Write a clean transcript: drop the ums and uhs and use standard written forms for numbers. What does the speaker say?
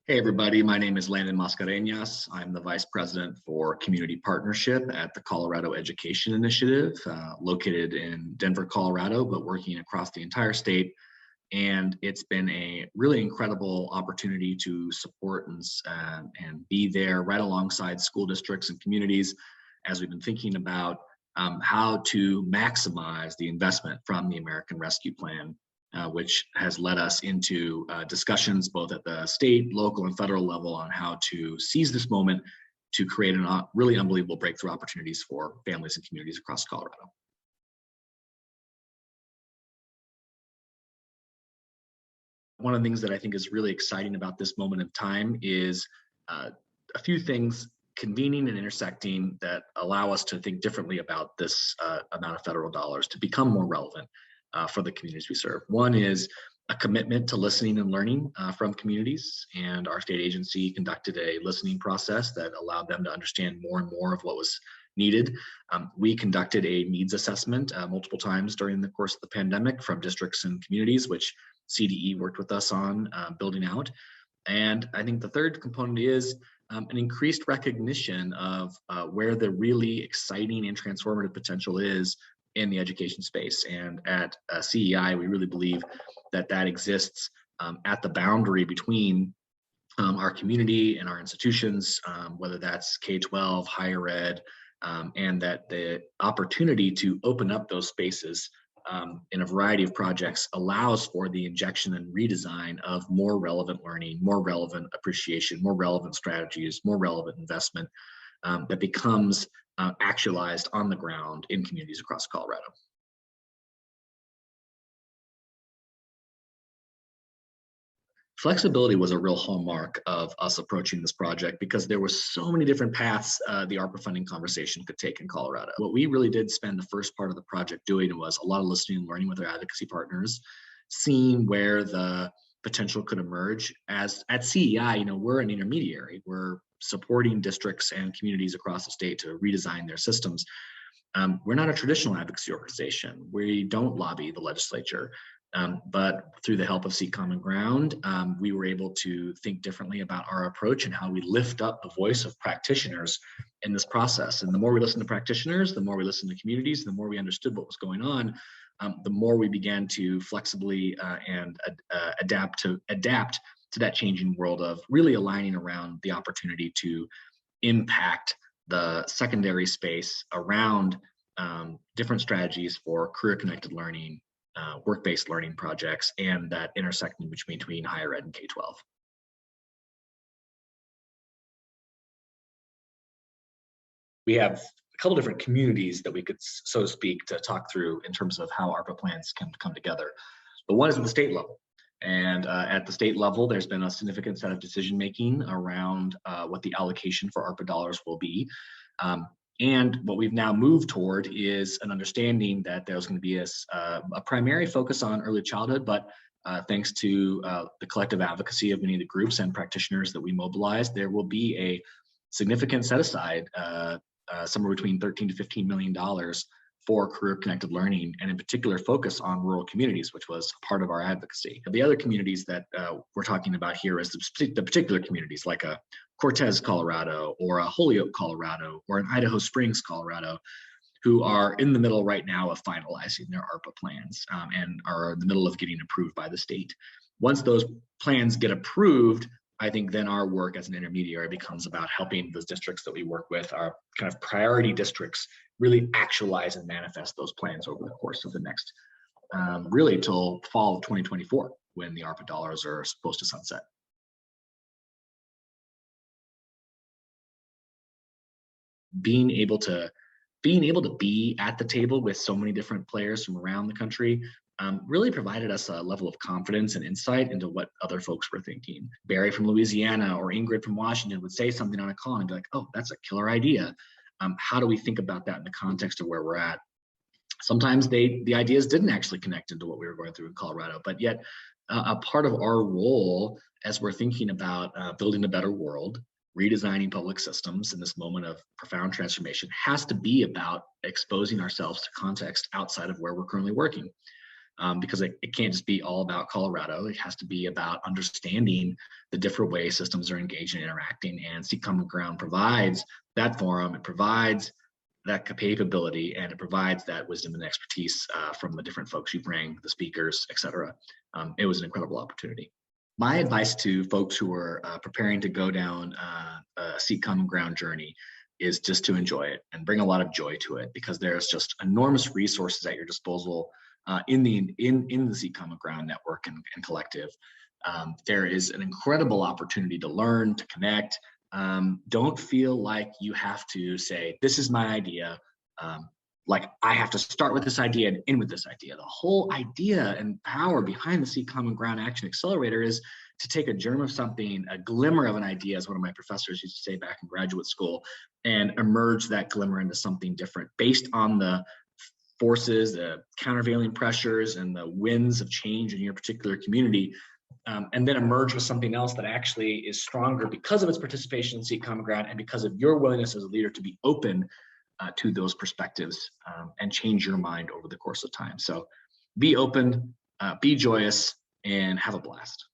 Hey everybody, my name is Landon Mascareñaz. I'm the Vice President for Community Partnership at the Colorado Education Initiative, located in Denver, Colorado, but working across the entire state. And it's been a really incredible opportunity to support and be there right alongside school districts and communities as we've been thinking about how to maximize the investment from the American Rescue Plan, which has led us into discussions both at the state, local, and federal level on how to seize this moment to create really unbelievable breakthrough opportunities for families and communities across Colorado. One of the things that I think is really exciting about this moment of time is a few things convening and intersecting that allow us to think differently about this amount of federal dollars to become more relevant for the communities we serve. One is a commitment to listening and learning from communities, and our state agency conducted a listening process that allowed them to understand more and more of what was needed. We conducted a needs assessment multiple times during the course of the pandemic from districts and communities, which CDE worked with us on building out. And I think the third component is an increased recognition of where the really exciting and transformative potential is in the education space. And at CEI, we really believe that that exists at the boundary between our community and our institutions, whether that's K-12, higher ed, and that the opportunity to open up those spaces in a variety of projects allows for the injection and redesign of more relevant learning, more relevant appreciation, more relevant strategies, more relevant investment that becomes actualized on the ground in communities across Colorado. Flexibility was a real hallmark of us approaching this project because there were so many different paths the ARPA funding conversation could take in Colorado. What we really did spend the first part of the project doing was a lot of listening and learning with our advocacy partners, seeing where the potential could emerge. As at CEI, we're an intermediary. We're supporting districts and communities across the state to redesign their systems. We're not a traditional advocacy organization. We don't lobby the legislature. But through the help of Seek Common Ground, we were able to think differently about our approach and how we lift up the voice of practitioners in this process. And the more we listened to practitioners, the more we listened to communities, the more we understood what was going on, the more we began to flexibly and adapt to that changing world of really aligning around the opportunity to impact the secondary space around different strategies for career-connected learning, work-based learning projects, and that intersecting between higher ed and K-12. We have a couple different communities that we could, so to speak, to talk through in terms of how ARPA plans can come together. But one is at the state level. And at the state level, there's been a significant set of decision-making around what the allocation for ARPA dollars will be. And what we've now moved toward is an understanding that there's going to be a primary focus on early childhood, but thanks to the collective advocacy of many of the groups and practitioners that we mobilized, there will be a significant set aside, somewhere between $13 to $15 million for career-connected learning, and in particular focus on rural communities, which was part of our advocacy. The other communities that we're talking about here is the particular communities like a Cortez, Colorado, or a Holyoke, Colorado, or an Idaho Springs, Colorado, who are in the middle right now of finalizing their ARPA plans and are in the middle of getting approved by the state. Once those plans get approved, I think then our work as an intermediary becomes about helping those districts that we work with, our kind of priority districts, really actualize and manifest those plans over the course of the next, really till fall of 2024, when the ARPA dollars are supposed to sunset. Being able to be at the table with so many different players from around the country really provided us a level of confidence and insight into what other folks were thinking. Barry from Louisiana or Ingrid from Washington would say something on a call and be like, oh, that's a killer idea. How do we think about that in the context of where we're at? Sometimes the ideas didn't actually connect into what we were going through in Colorado, but yet a part of our role as we're thinking about building a better world, redesigning public systems in this moment of profound transformation has to be about exposing ourselves to context outside of where we're currently working. because it can't just be all about Colorado. It has to be about understanding the different ways systems are engaged and interacting. And Seek Common Ground provides that forum. It provides that capability, and it provides that wisdom and expertise from the different folks you bring, the speakers, et cetera. It was an incredible opportunity. My advice to folks who are preparing to go down a Seek Common Ground journey is just to enjoy it and bring a lot of joy to it, because there's just enormous resources at your disposal in the Seek Common Ground network and collective. There is an incredible opportunity to learn, to connect. Don't feel like you have to say, this is my idea. Like I have to start with this idea and end with this idea. The whole idea and power behind the Seek Common Ground Action Accelerator is to take a germ of something, a glimmer of an idea, as one of my professors used to say back in graduate school, and emerge that glimmer into something different based on the forces, the countervailing pressures, and the winds of change in your particular community, and then emerge with something else that actually is stronger because of its participation in Seek Common Ground and because of your willingness as a leader to be open to those perspectives and change your mind over the course of time. So be open, be joyous, and have a blast.